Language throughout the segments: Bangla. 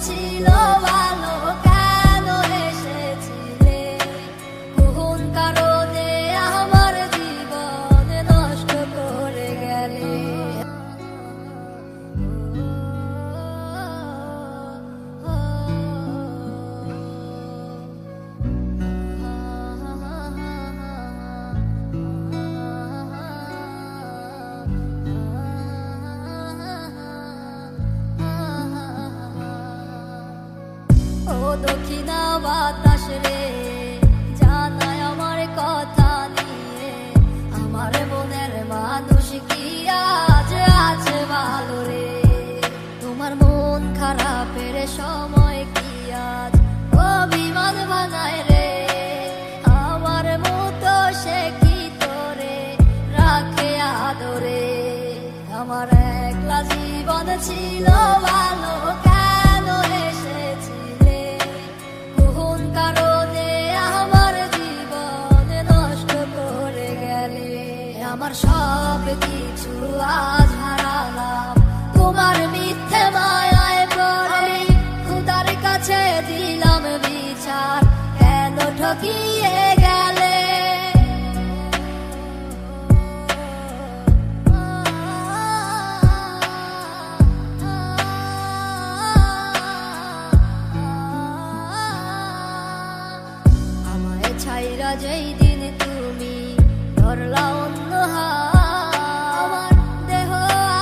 ছিল ভালো, কেন এসেছিলে? কোন কারণে আমার জীবন নষ্ট করে গেলে? ও দক্ষিণা বাতাস রে, জানাই আমার কথা নিয়ে, আমার মনের মানুষ কি আজ আছে ভালো রে? তোমার মন খারাপের সময় কি আজ অভিমান বানায় রে? আমার মতো সে কি তোরে রাখে আদরে? আমার একলা জীবন ছিল ভালো, কেন এসেছিলে? কোন কারণে আমার জীবন নষ্ট করে গেলে? আমার সব কিছু আজ হারালাম তোমার মিথ্যে মায়ায় পড়ে। খোদার কাছে দিলাম বিচার, কেন ঠকিয়ে গেলে? আমায় ছাইরা যেই দিন তুমি ধরলা অন্য হাত, আমার দেহ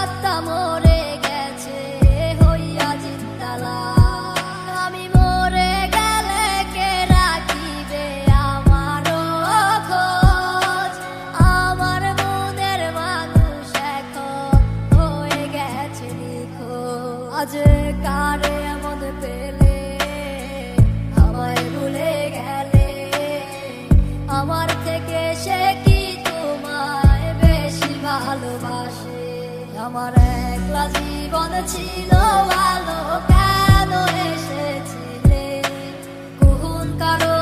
আত্মা মরে গেছে হইয়া জিন্দালা। আমি মরে গেলে কে রাখিবে আমারও খোঁজ? আমার মনের মানুষ এখন হয়ে গেছে নিখোঁজ। আজ কারে এমন পেলে আমায় ভুলে গেলে? আমার থেকে সে কি তোমায় বেশি ভালোবাসে? আমার একলা জীবন ছিল ভালো, কেন এসেছিলে? কোন কারণে